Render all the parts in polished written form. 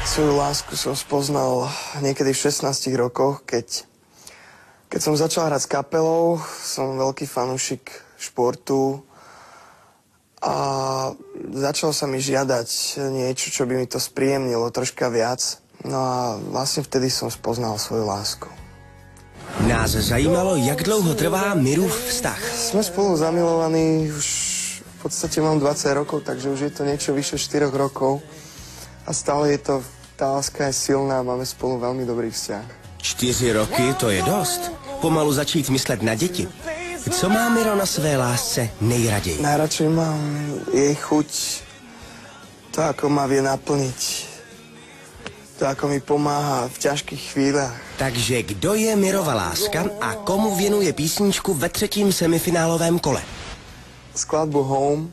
Svoju lásku som spoznal niekedy v 16 rokoch, keď som začal hrať s kapelou. Som veľký fanúšik športu a začalo sa mi žiadať niečo, čo by mi to spríjemnilo troška viac. No a vlastne vtedy som spoznal svoju lásku. Nás zajímalo, jak dlouho trvá Mirův vztah. Sme spolu zamilovaní už v podstate mám 20 rokov, takže už je to niečo vyše 4 rokov. A stále je to, tá láska je silná a máme spolu veľmi dobrý vzťah. 4 roky, to je dost. Pomalu začít myslet na děti. Co má Miro na své lásce nejraději? Najradšej mám jej chuť, to, ako ma vie naplniť, to, ako mi pomáha v ťažkých chvíľach. Takže kdo je Mirova láska a komu věnuje písničku ve 3. semifinálovém kole? Skladbu Home,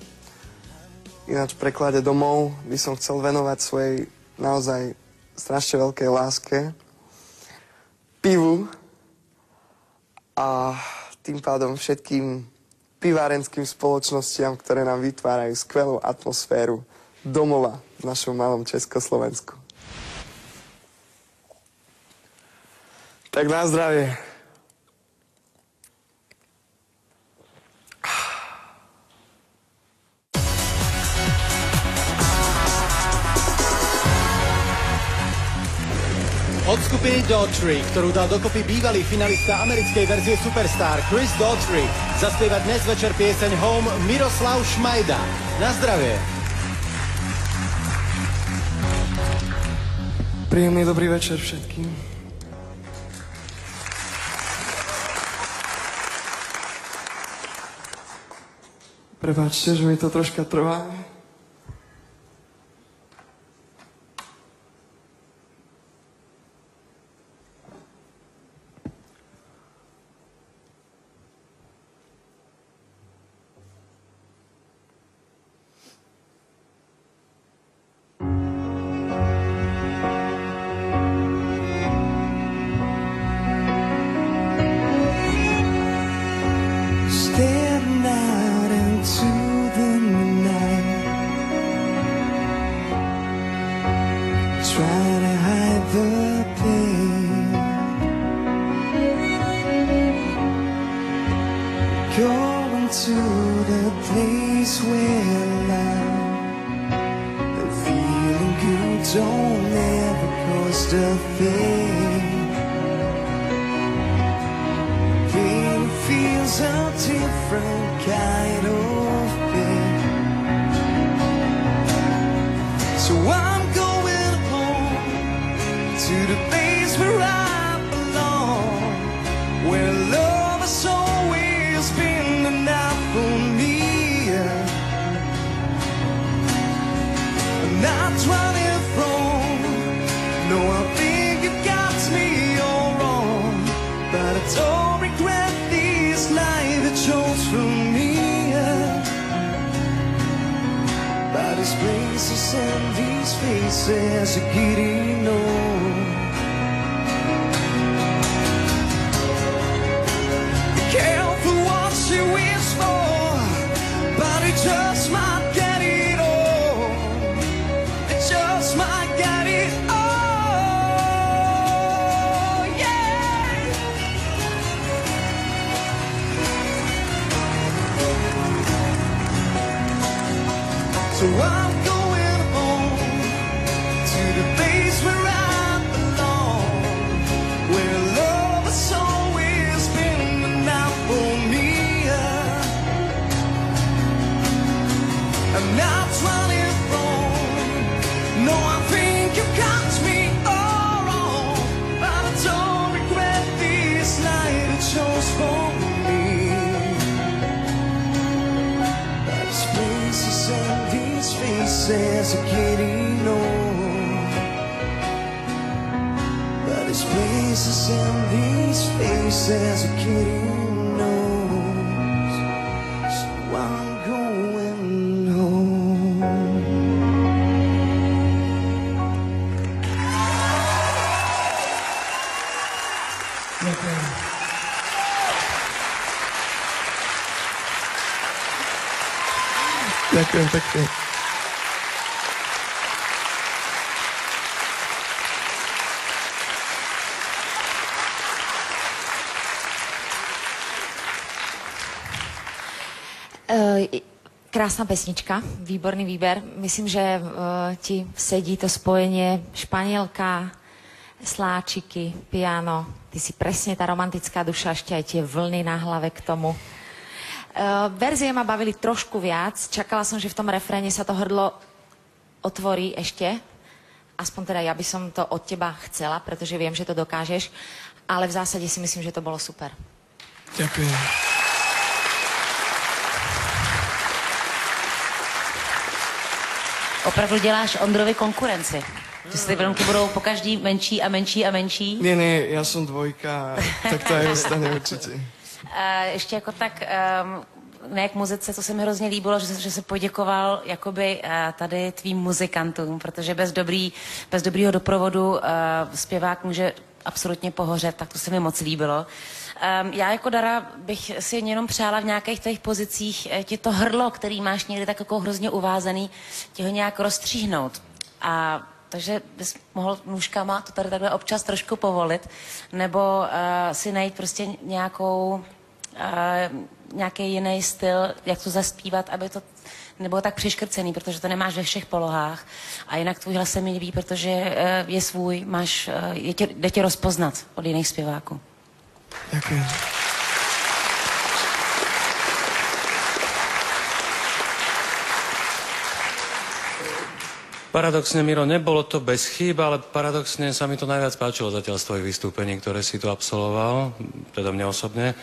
ináč v preklade domov, by som chcel venovať svojej naozaj strašne veľkej láske, pivu a tým pádom všetkým pivárenským spoločnostiam, ktoré nám vytvárajú skvelú atmosféru domova v našom malom Československu. Tak na zdravie. Od skupiny Daughtry, ktorú dal dokopy bývalý finalista americkej verzie Superstar Chris Daughtry, zaspieva dnes večer pieseň Home Miroslav Šmajda. Na zdravie. Príjemný dobrý večer všetkým. Prepáčte, že mi to troška trvá. Staring out into the night, try to hide the pain, going to the place where love and feeling good don't ever cost a thing. Feels a different kind of pain. So I'm going home to the place where I belong, where love has always been enough for me. I'm not running from, no, I think you got me all wrong, but I don't regret life it chose from me. But these places and these faces are getting old. Be careful what you wish for, but it just might get it all. It just might get it all. So I'm going home to the place where I belong, where love has always been enough for me. I'm not running from, no, I think you got me all wrong, but I don't regret this life it chose for me. But it's places and these faces are getting old. But these places and these faces are getting old. So I'm going home. Ďakujem pekne. Krásna pesnička, výborný výber. Myslím, že ti sedí to spojenie španielka, sláčiky, piano. Ty si presne tá romantická duša, ešte aj tie vlny na hlave k tomu. Verzie ma bavili trošku viac. Čakala som, že v tom refréne sa to hrdlo otvorí ešte. Aspoň teda ja by som to od teba chcela, pretože viem, že to dokážeš. Ale v zásade si myslím, že to bolo super. Ďakujem. Opravdu děláš Ondrovi konkurenci. Že se ty vlnky budou po každý menší a menší a menší. Nie, ja som dvojka, tak to aj ostane určitě. Ještě jako tak, ne k muzice, co se mi hrozně líbilo, že se poděkoval jakoby tady tvým muzikantům, protože bez dobrýho doprovodu zpěvák může absolutně pohořet, tak to se mi moc líbilo. Já jako Dara bych si jenom přála v nějakých těch pozicích ti to hrdlo, který máš někdy tak jako hrozně uvázaný, ti ho nějak rozstříhnout. A takže bys mohl nůžkama to tady takhle občas trošku povolit, nebo si najít prostě nějaký jiný styl, jak to zaspívat, aby to nebylo tak přiškrcený, protože to nemáš ve všech polohách. A jinak tvůj hlas se mi líbí, protože je svůj, jde tě rozpoznat od jiných zpěváků. Ďakujem. Paradoxne, Miro, nebolo to bez chýb, ale paradoxne sa mi to najviac páčilo zatiaľ z tvojich vystúpení, ktoré si tu absolvoval, teda mne osobne.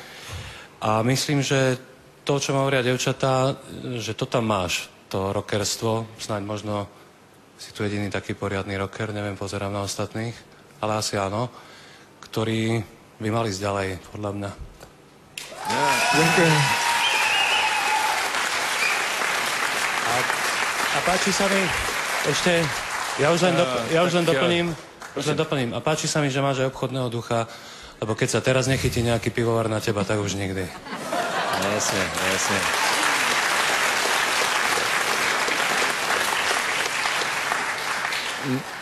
A myslím, že to, čo ma hovoria devčatá, že to tam máš, to rockerstvo, snáď možno si tu jediný taký poriadny rocker, neviem, pozerám na ostatných, ale asi áno, ktorí by mali ísť ďalej, podľa mňa. Ďakujem. A páči sa mi, ešte, ja už len doplním, a páči sa mi, že máš aj obchodného ducha, lebo keď sa teraz nechytí nejaký pivovar na teba, tak už nikdy. Jasne.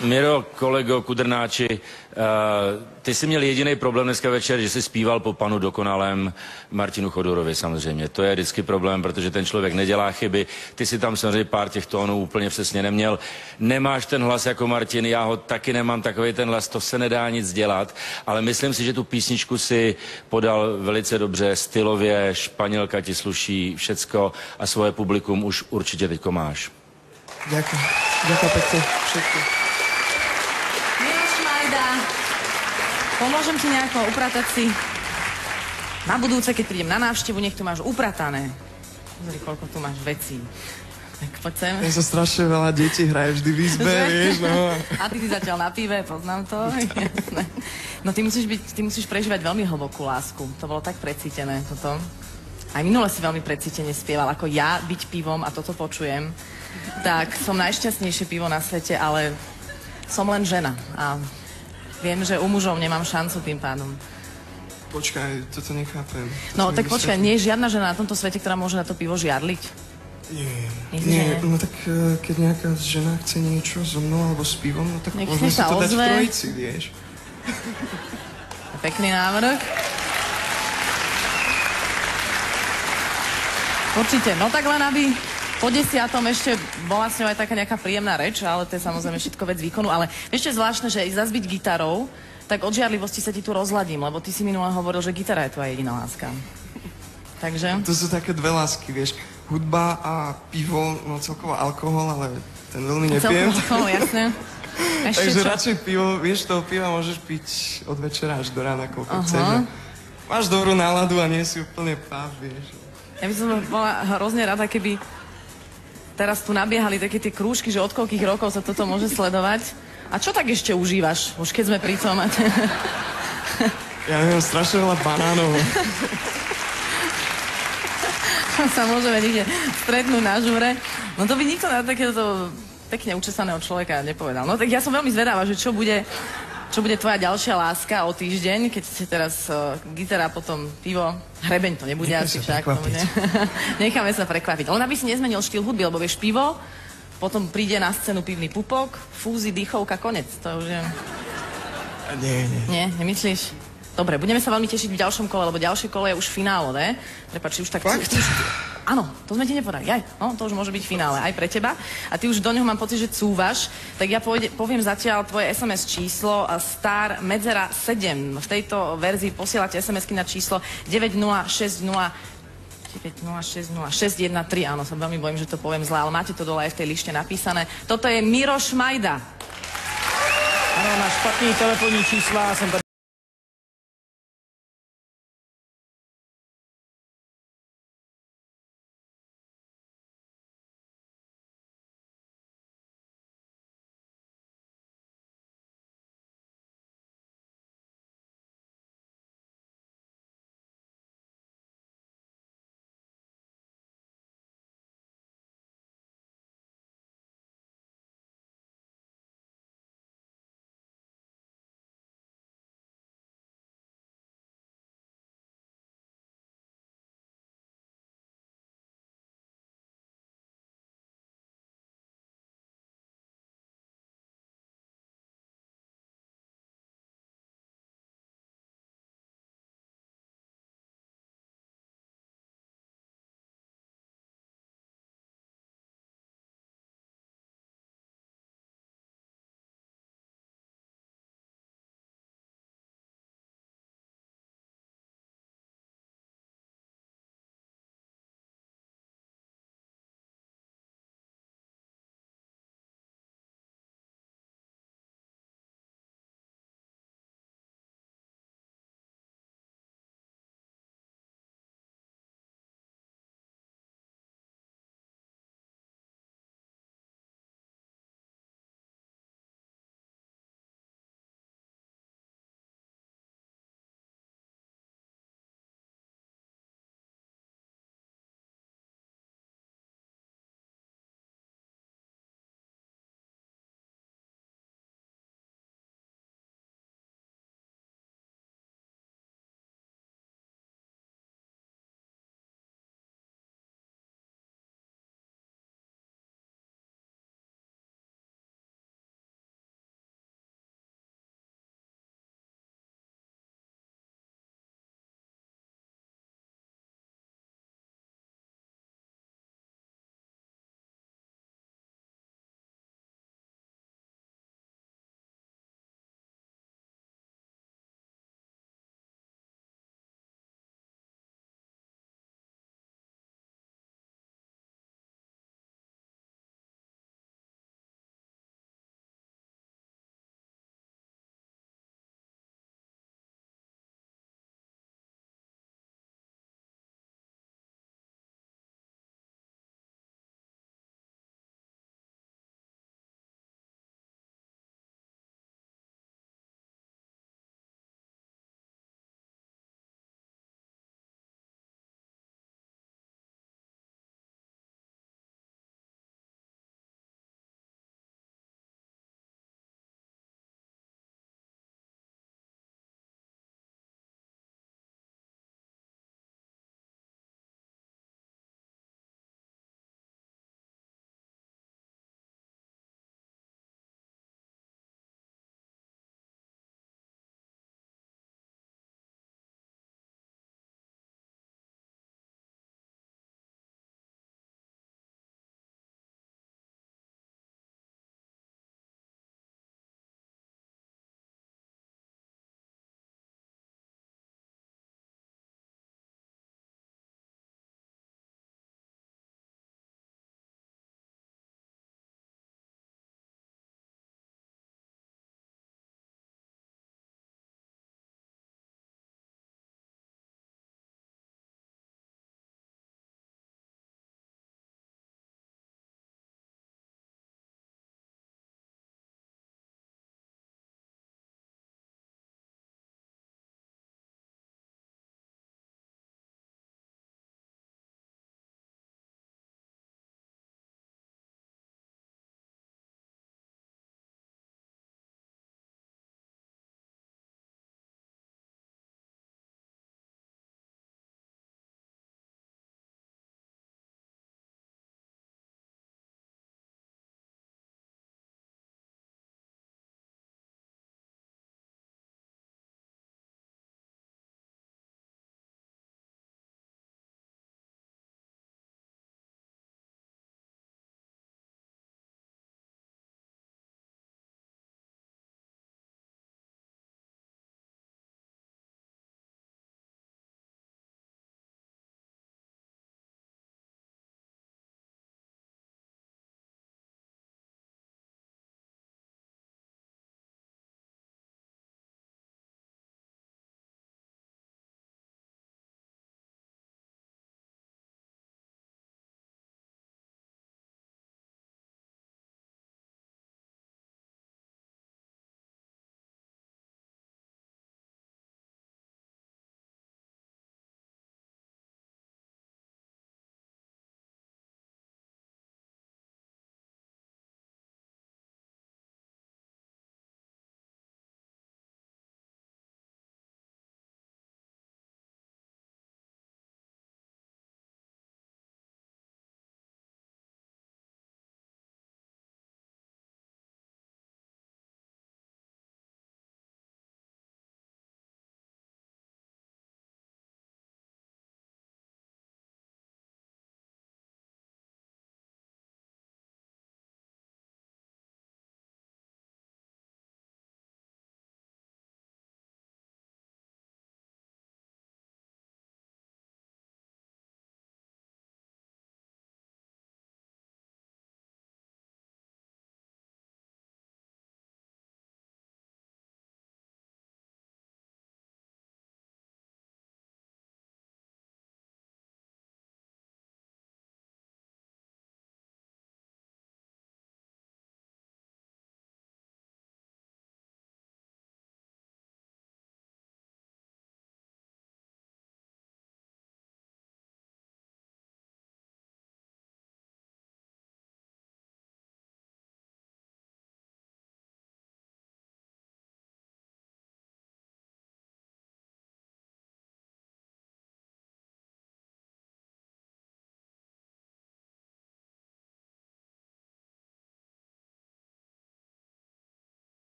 Miro, kolego Kudrnáči, ty jsi měl jediný problém dneska večer, že jsi zpíval po panu dokonalém Martinu Chodorovi samozřejmě. To je vždycky problém, protože ten člověk nedělá chyby. Ty si tam samozřejmě pár těch tónů úplně přesně neměl. Nemáš ten hlas jako Martin, já ho taky nemám takový ten hlas, to se nedá nic dělat, ale myslím si, že tu písničku si podal velice dobře, stylově, Španělka ti sluší, všecko a svoje publikum už určitě teďko máš. Ďakujem. Ďakujem pekne všetko. Miro Šmajda, pomôžem ti nejako upratať si na budúce, keď prídem na návštevu, nech tu máš upratané. Pozri, koľko tu máš vecí. Tak poď sem. Ja sa strašne veľa detí hraje vždy v izbe, vieš, no. A ty si zatiaľ na pive, poznám to. Jasné. No ty musíš prežívať veľmi hlbokú lásku. To bolo tak precítené, toto. Aj minule si veľmi precítene spieval, ako ja byť pivom a toto počujem. Tak som najšťastnejšie pivo na svete, ale som len žena a viem, že u mužov nemám šancu tým pádom. Počkaj, toto nechápem. No tak počkaj, nie je žiadna žena na tomto svete, ktorá môže na to pivo žiadliť? Nie, no tak keď nejaká žena chce niečo so mnou alebo s pivom, no tak môžeme si to dať v trojici, vieš. Pekný návrh. Určite, no tak len aby po 10. ešte bola s ňou aj taká nejaká príjemná reč, ale to je samozrejme všetko vec výkonu. Ale ešte zvláštne, že zas byť gitarou, tak od žiarlivosti sa ti tu rozladím, lebo ty si minule hovoril, že gitara je tvoja jediná láska. Takže? To sú také dve lásky, vieš. Hudba a pivo, no celkovo alkohol, ale ten veľmi nepijem. Celkovo alkohol, jasne. Takže radšej pivo, vieš, toho piva môžeš piť od večera až do rána, koľko chceš. Máš dobrú náladu a nie si úplne páv, vieš. Ja by som bola hrozne rada, keby teraz tu nabiehali také tie krúžky, že od koľkých rokov sa toto môže sledovať. A čo tak ešte užívaš? Už keď sme pri tom. Ja neviem, strašne veľa banánov. Sa môžeme niekde stretnúť na žúre. No to by nikto na takéto pekne učesaného človeka nepovedal. No tak ja som veľmi zvedavá, že čo bude tvoja ďalšia láska o týždeň, keď ste teraz gitara, potom pivo, hrebeň to nebude asi však. Necháme sa prekvapiť. Len aby si nezmenil štýl hudby, lebo vieš pivo, potom príde na scénu pivný pupok, fúzi, dýchovka, konec. To už je... Nie. Nie, nemyslíš? Dobre, budeme sa veľmi tešiť v ďalšom kole, lebo ďalšie kole je už finálové. Prepáč, už tak... Fakt? Áno, to sme ti nepovedali. No, to už môže byť finále aj pre teba. A ty už do neho mám pocit, že cúvaš. Tak ja poviem zatiaľ tvoje SMS číslo star medzera 7. V tejto verzii posielate SMS-ky na číslo 9060613. Áno, sa veľmi bojím, že to poviem zle, ale máte to dole aj v tej lište napísané. Toto je Miroš Majda. Áno, náš špatný telefónní čísla, som tady